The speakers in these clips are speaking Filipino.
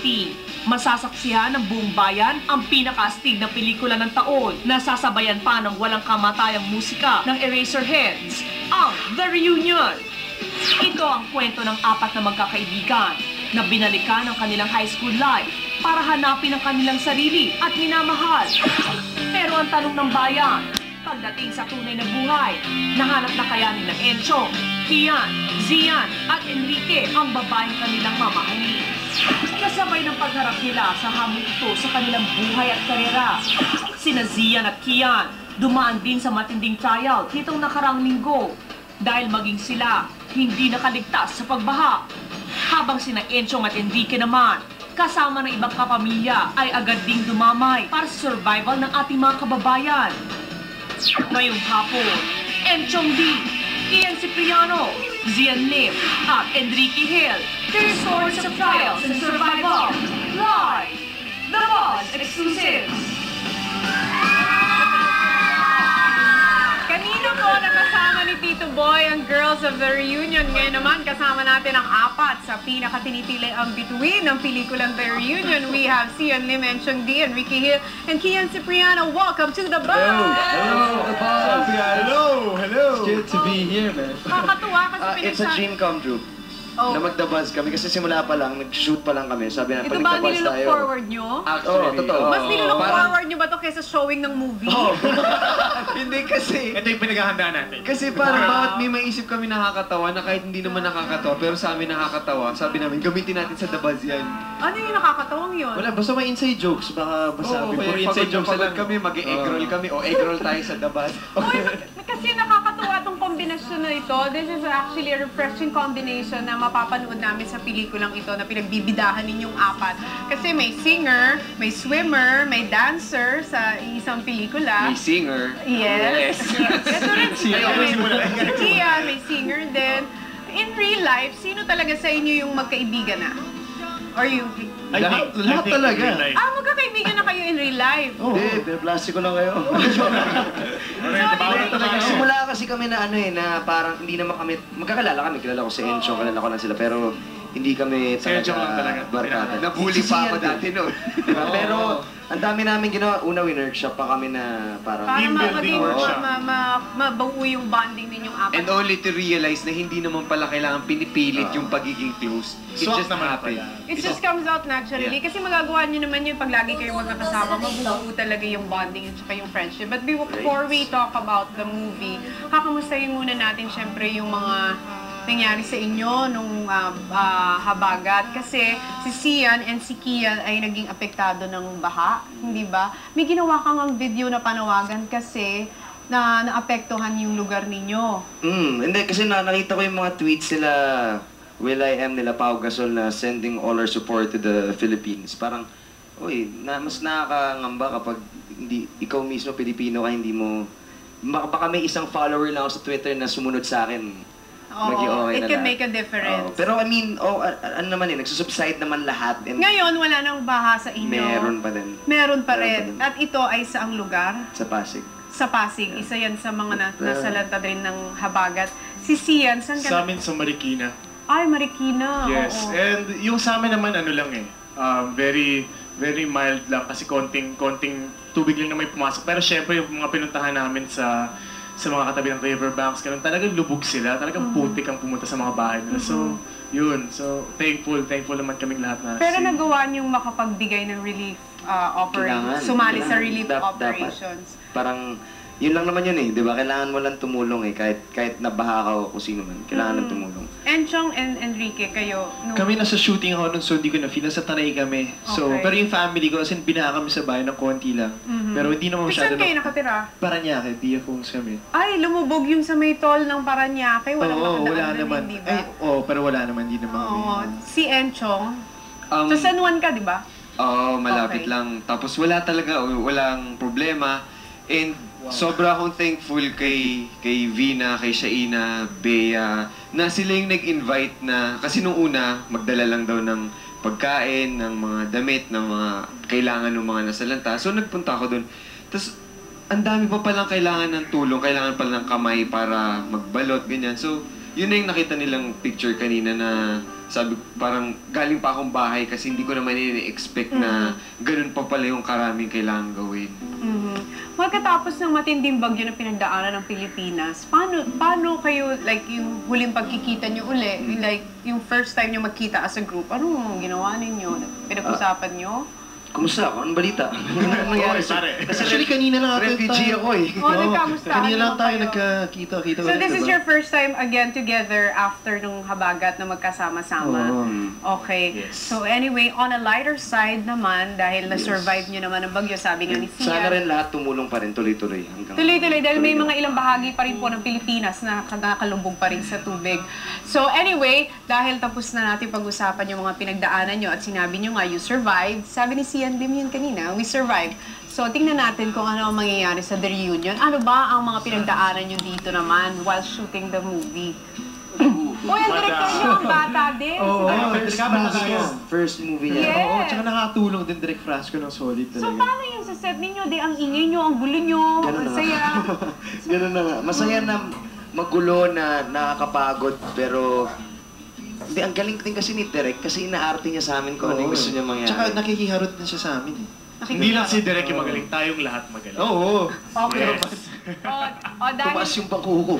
2018. Masasaksihan ng buong bayan ang pinakaastig na pelikula ng taon na sasabayan pa ng walang kamatayang musika ng Eraserheads, ang The Reunion. Ito ang kwento ng apat na magkakaibigan na binalikan ang kanilang high school life para hanapin ang kanilang sarili at minamahal. Pero ang tanong ng bayan, pagdating sa tunay na buhay, nahanap na kaya nila Enchong, Kian, Zian at Enrique ang babaeng kanilang mamahalin. Kasabay ng pagharap nila sa hamon ito sa kanilang buhay at karera. Sina Zian at Kian dumaan din sa matinding trial nitong nakarang linggo dahil maging sila hindi nakaligtas sa pagbaha. Habang sina Enchong at Enrique naman, kasama ng ibang kapamilya ay agad ding dumamay para sa survival ng ating mga kababayan. Ngayong hapon, Enchong D, Kian Cipriano, Zian Lim at Enrique Hill, their stories of trials and survival, live, The Buzz Exclusives. Kanina po nakasama ni Tito Boy ang Girls of the Reunion. Ngayon naman kasama natin ang apat sa pinakatinitili ang bituin ng pelikulang The Reunion. We have Zian Lim, Enchong D, Enrique Hill, and Kian Cipriano. Welcome to The Buzz! Hello, The Buzz! Hello, hello! It's good to be here, man. Kakatuwa kasi It's a dream come true. Oh. Na mag-The Buzz kami kasi simula pa lang, nag-shoot pa lang kami. Sabi na, Ito pag ba nag-The Buzz nilook tayo. forward nyo? Oo, totoo. Mas nilook forward nyo ba to kaysa showing ng movie? Hindi kasi. Ito yung pinaghahandaan natin. Kasi parang bawat may maisip kami nakakatawa na kahit hindi naman nakakatawa, pero sa amin nakakatawa, sabi namin, gamitin natin sa The Buzz yan. Ano yung nakakatawang yun? Wala, basta may inside jokes, baka Oo, before may inside jokes pagod lang kami, mag-egg roll kami, o egg roll tayo sa The Buzz. Uy, kasi nakakatuwa itong kombinasyon na ito. This is actually a refreshing combination na mapapanood namin sa pelikulang ito na pinagbibidahan ninyong apat. Kasi may singer, may swimmer, may dancer sa isang pelikula. May singer. Yes. Ito rin si Kian, may singer din. In real life, sino talaga sa inyo yung magkaibigan na? Or yung... Lahat talaga. magkakaibigan na kayo in real life. Hindi, pinaplastiko lang kayo. Simula kasi kami na na parang hindi naman kami, magkakalala kami, kilala ko si Encho, kilala ko lang sila, pero hindi kami talaga barkada. Nabully pa ako dati noon. Diba? Pero ang dami namin ginawa. Una, winworkshop pa kami na parang Para Team building workshop. mabuo yung bonding ninyong apat. And only to realize na hindi naman pala kailangan pinipilit yung pagiging close. It Swak just naman happened. pala. It just comes out naturally. Kasi magagawa nyo naman yun pag lagi kayong magkakasama, mabubuo talaga yung bonding at saka yung friendship. But before we talk about the movie, kakamustahin muna natin syempre yung mga nangyari sa inyo nung habagat. Kasi si Zian and si Kian ay naging apektado ng baha, hindi ba? May ginawa kang ang video na panawagan kasi na naapektuhan yung lugar ninyo. Hindi, kasi nakita ko yung mga tweets nila, Will.i.am nila, Pau Gasol, na sending all our support to the Philippines. Parang, mas nakakangamba kapag hindi, ikaw mismo, Pilipino ka, hindi mo, baka may isang follower lang ako sa Twitter na sumunod sa akin. Maging okay It na can lahat. make a difference. Pero I mean, ano naman nagsusubside naman lahat. And Ngayon, wala nang baha sa inyo. meron pa din. Meron pa rin. Meron pa din. At ito ay saang lugar? Sa Pasig. Sa Pasig. Isa yan sa mga nasalanta din ng habagat. Si Zian, saan ka Sa amin sa Marikina. Ay, Marikina. Yes. Oo. And yung sa amin naman ano lang very very mild lang kasi konting tubig lang na may pumasok. Pero syempre yung mga pinuntahan namin sa mga katabi ng riverbanks, ganun, talagang lubog sila, talagang putik ang pumunta sa mga bahay nila. So, yun. So, thankful naman kaming lahat na. Pero nagawa niyong makapagbigay ng relief operations, sumali sa relief operations. Parang, yun lang naman yun di ba? Kailangan mo lang tumulong kahit nabaha ka o kung sino man. Kailangan lang tumulong. Enchong and Enrique, kayo, Kami nasa shooting ako nun, so hindi ko na-feel. Nasa Tanay kami. So, Okay. pero yung family ko, kasi binaha kami sa bahay ng konti lang. Pero hindi naman masyado. saan kayo nakatira? Paranaque, Via Phones kami. Ay, lumubog yung sa may toll ng Paranaque. Walang Oo, nakadaan wala na naman. din, di ba? Pero wala naman, hindi naman kami. Oo. Si Enchong. Um, Sa San Juan ka, di ba? Oo, malapit Okay. lang. Tapos wala talaga, walang problema. And sobra akong thankful kay Vina, kay Shaina, Bea, na sila yung nag-invite na, kasi nung una, magdala lang daw ng pagkain, ng mga damit, ng mga kailangan ng mga nasalanta. So nagpunta ako doon. Tapos, ang dami pa palang kailangan ng tulong, kailangan pa ng kamay para magbalot, ganyan. So, yun na yung nakita nilang picture kanina na sabi parang galing pa akong bahay kasi hindi ko naman ini-expect na ganun pa pala yung karaming kailangan gawin. Magkatapos ng matinding bagyo na pinagdaanan ng Pilipinas, paano kayo, like, yung huling pagkikita nyo uli, like, yung first time nyo magkita as a group, ano ginawa ninyo? Pinag-usapan nyo? Kumusta ako? Anong balita? Anong nangyari? Kasi actually kanina lang refugee ako eh. Nagkamustahan Kanina lang naman tayo kayo. nagkakita-kita So this is your first time again together after nung habagat na magkasama-sama? Okay. Yes. So anyway, on a lighter side naman, dahil na-survive nyo naman ang bagyo, sabi nga ni Sana Sia. rin lahat tumulong pa rin, tuloy-tuloy. Tuloy-tuloy, dahil may mga ilang bahagi pa rin po ng Pilipinas na nakakalubog pa rin sa tubig. So anyway, dahil tapos na natin pag-usapan yung mga pinagdaanan nyo at sinabi nyo nga, you survived. Sabi ni Sia Lim yun kanina, we survived. So tingnan natin kung ano ang mangyayari sa The Reunion. Ano ba ang mga pinagdaanan nyo dito naman while shooting the movie? Uy, ang director nyo, ang bata din. Oo, First movie niya. Yes. Oo, tsaka nakatulong din Direk Frasco ng solid So talaga. paano yung sa set ninyo? Di ang ingay nyo, ang gulo nyo, Ganun ang na saya. Ganun na nga. Masaya na magulo na nakakapagod pero hindi, ang galing din kasi ni Derek kasi inaarte niya sa amin kung ano yung gusto niya mangyari. Tsaka nakikiharot din siya sa amin eh. Hindi lang si Derek yung magaling, tayong lahat magaling. Oo. Okay. Yes. Dahil, Tumaas yung pangkuko.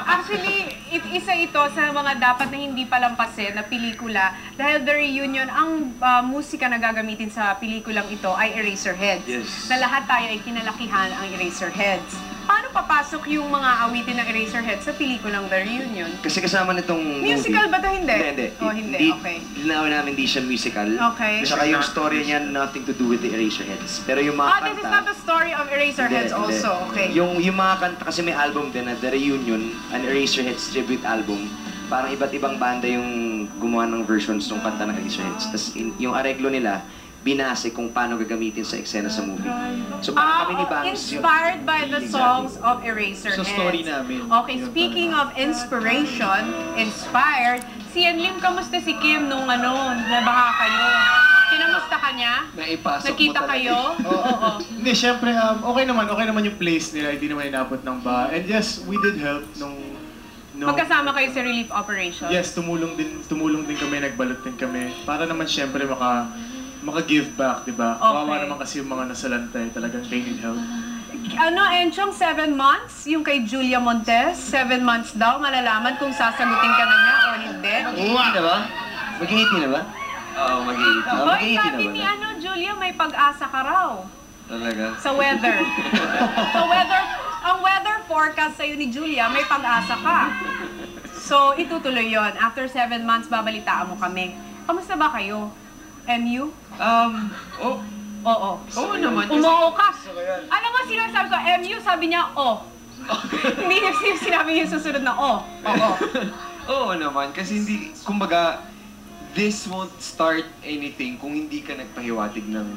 actually, isa ito sa mga dapat na hindi palampasin na pelikula. Dahil The Reunion, ang musika na gagamitin sa pelikulang ito ay Eraserheads. Yes. Na lahat tayo ay kinalakihan ang Eraserheads. Paano papasok yung mga awitin ng Eraserheads sa pelikulang The Reunion? Kasi kasama nitong Musical movie. ba ito? Hindi? Hindi. Oh, hindi. Okay. Linawin namin hindi siya musical. Okay. Saka yung story niya nothing to do with the Eraserheads. Pero yung mga This is kanta... not the story of Eraserheads Hindi, also. hindi. Okay. Yung mga kanta, kasi may album din na The Reunion, an Eraserheads tribute album. Parang iba't ibang banda yung gumawa ng versions ng kanta ng Eraserheads. Tapos yung areglo nila, binase kung paano gagamitin sa eksena sa movie. So parang kami ni Bangs Inspired by the songs of Eraserheads. Sa story namin. Okay, Yun, speaking of inspiration, inspired, si Enlim, kamusta si Kim nung nabaha kayo? Kinamusta ka niya? Naipasok Nakita mo talaga. kayo? Oo. Hindi, syempre, okay naman yung place nila, hindi naman inabot ng baha. And yes, we did help nung Magkasama kayo sa relief operation? Yes, tumulong din kami, nagbalot din kami. Para naman syempre maka-give back, di ba? Okay. Kawawa naman kasi yung mga nasalantay, talagang they need help. Enchong, 7 months? Yung kay Julia Montes, 7 months daw, malalaman kung sasagutin ka na niya o hindi. Mag-18 na ba? Mag-18 na ba? Oo, mag-iit. Ah, Hoy, mag-18 na sabi ba? ni Julia, may pag-asa ka raw. Talaga. Sa weather. Ang weather forecast sa'yo ni Julia, may pag-asa ka. So, itutuloy yon. After 7 months, babalitaan mo kami. Kamusta ba kayo? MU? Oo. Oo naman. Umoo ka. Alam mo, sinasabi ko, MU, sabi niya, Hindi niya sinabi yung susunod na Oo. Oo naman. Kasi hindi, kumbaga, this won't start anything kung hindi ka nagpahiwatig ng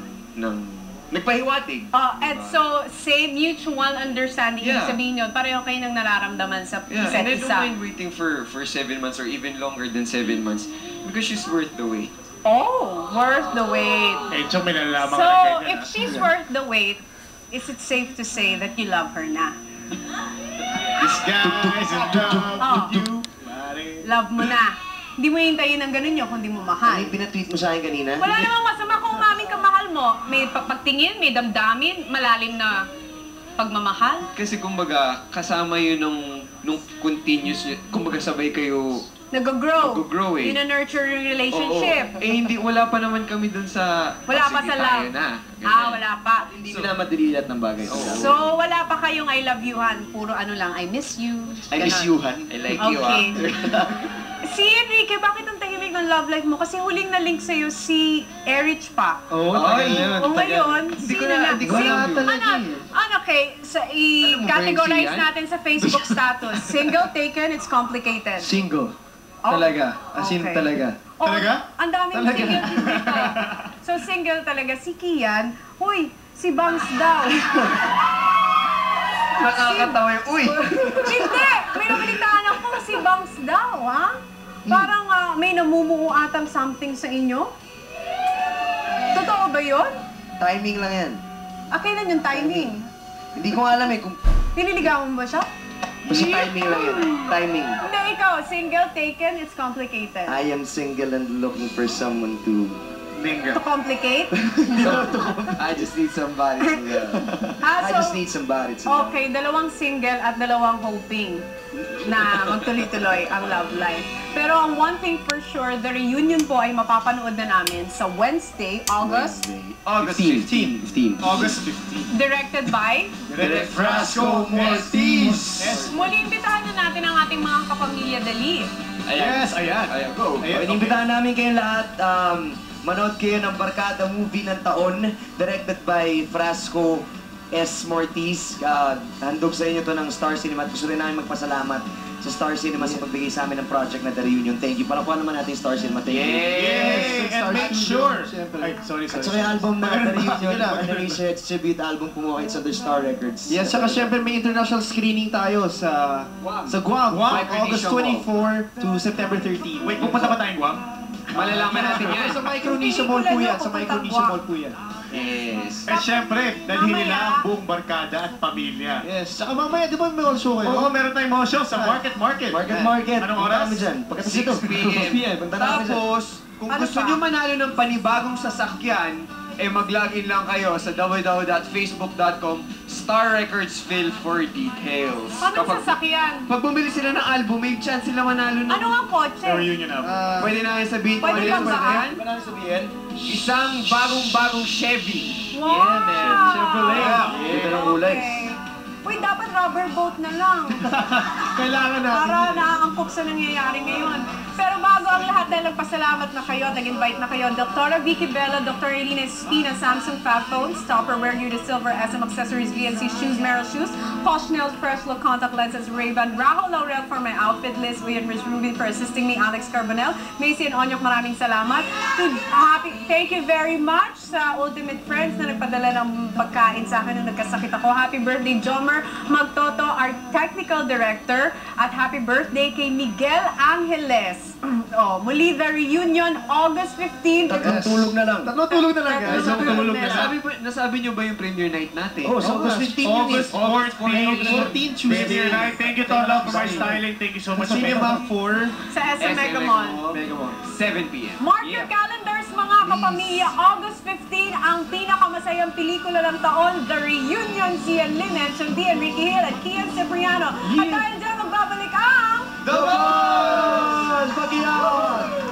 nagpahiwatig. And so, same mutual understanding. Yeah. Ibig sabihin yun, pareho kayo nang nararamdaman sa Yeah, and I isa't don't isa. mind waiting for 7 months or even longer than 7 months because she's worth the wait. Oh, worth the wait. Eh, Chong, may nalalaman So, ka na ganyan, if she's worth the wait, is it safe to say that you love her na? This guy's in love with you. Love mo na. Hindi mo hintayin ng ganun yun kung di mo mahal. Ano yung pinatweet mo sa akin kanina? Wala namang masama kung umaming ka mahal mo. May pagtingin, may damdamin, malalim na pagmamahal. Kasi kumbaga, kasama yun nung continuous, kumbaga sabay kayo Nag-grow. eh. Yun-nurture yung relationship. Oo. Eh wala pa naman kami dun sa... Wala pa sige, sa tayo love. na. Ganyan. Wala pa. Hindi mo na madali lahat ng bagay. So, wala pa kayong I love you-han. Puro lang, I miss you. I miss Ganon. you, Han. I like you, Okay. ah. Si Enrique, bakit ang tahimik ng love life mo? Kasi huling na-link sa'yo si Erich pa. Oo, tagal Ay, yun. O ngayon, Hindi ko sino na- na? hindi ko Wala alam yun. talaga eh. Okay, Alam mo ba yung i-categorize Gian? natin sa Facebook status. Single, taken, it's complicated. Single. Oh, Talaga. As in okay. talaga. Oh, Talaga? Ang daming Talaga. single dito. So, single talaga. Si Kian, huy, si Bangs daw. Nakakatawa yung, uy! Hindi! May nabalitaan ako si Bangs daw, ha? Parang may namumuo atang something sa inyo. Totoo ba yun? Timing lang yan. Kailan yung timing? Hindi ko alam eh kung... Nililigawan mo ba siya? Basta timing lang yun. Timing. Hindi, ikaw, single, taken, it's complicated. I am single and looking for someone to... To complicate? I just need somebody to... I just need somebody to... Okay, dalawang single at dalawang hoping na magtuloy-tuloy ang love life. Pero ang one thing for sure, the reunion po ay mapapanood na namin sa Wednesday, August, August 15. August 15. directed by... Frasco Mortiz! Yes. Muli, imbitahan na natin ang ating mga kapamilya dali. Yes, ayan. Ayan, go. Ayan, okay. Inimbitahan namin kayong lahat. Manood kayo ng Barkada Movie ng Taon, directed by Frasco S. Mortiz. Handog sa inyo to ng Star Cinema at gusto rin namin magpasalamat sa Star Cinema sa pagbigay sa amin ng project na The Reunion. Thank you. Palakuan naman natin Star Cinema. Thank you. Yes! And make sure! Ay, sorry. At saka yung album na The Reunion, an Eraserheads tribute album pumukit sa The Star Records. Yes, saka syempre may international screening tayo sa Guam. August 24 to September 13. Wait, pupunta ba tayong Guam? Malalaman natin yan. Sa Micronesia Mall po yan. Sa Micronesia Mall po yan. Yes. Eh, syempre, dalhin nila Mamaya. ang buong barkada at pamilya. Yes, saka mamaya, di ba may all show kayo? Oo, meron tayong mga show sa Market. Market. Anong Punta oras? kami dyan. Pagkatapos ito. 6 p.m. Punta na kami dyan. Tapos, kung Ano gusto pa? nyo manalo ng panibagong sasakyan, mag-login lang kayo sa www.facebook.com Star Records Phil for details. Paano sasakyan? Pag bumili sila ng album, may chance sila manalo ng... Ano ang kotse? Sa reunion na. Pwede namin sabihin kung Pwede ano yung bang sasakyan? Ano namin sabihin? Isang bagong-bagong Chevy. Wow! Yeah, man. Chevrolet. Ganda ng kulay. Okay. Uy, dapat rubber boat na lang. Kailangan natin. Para naaangkop sa nangyayari ngayon. Pero bago ang lahat, dahil nagpasalamat na kayo, nag-invite na kayo, Dr. Vicky Bella, Dr. Irina Espina, Samsung Fab Phones, Tupperware, Uda Silver, SM Accessories, VNC Shoes, Merrill Shoes, Posh Nails, Fresh Look Contact Lenses, Ray-Ban, Rahul Laurel for my outfit list, William Rich Ruby for assisting me, Alex Carbonell, Macy and Onyok, maraming salamat. Thank you very much sa Ultimate Friends na nagpadala ng pagkain sa akin nung nagkasakit ako. Happy birthday, Jomer Magtoto, our technical director, at happy birthday kay Miguel Angeles. Muli, The Reunion, August 15. Tatlong tulog na lang. Tulog na lang, guys. Tatlong tulog na lang. Nasabi nyo ba yung premiere night natin? Oh, sa August 15 yun eh. August 14, Tuesday. Premier night. Thank you, Tola, for my styling. Thank you so much. Cinema 4. Sa SM Mega Mall. 7 p.m. Mark your calendars, mga kapamilya. August 15, ang pinakamasayang pelikula ng taon, The Reunion, Cian Lynette, Shanti Enrique Hill, at Kian Cipriano. At dahil dyan, magbabalik ang... The Ball! Pag-iyaw!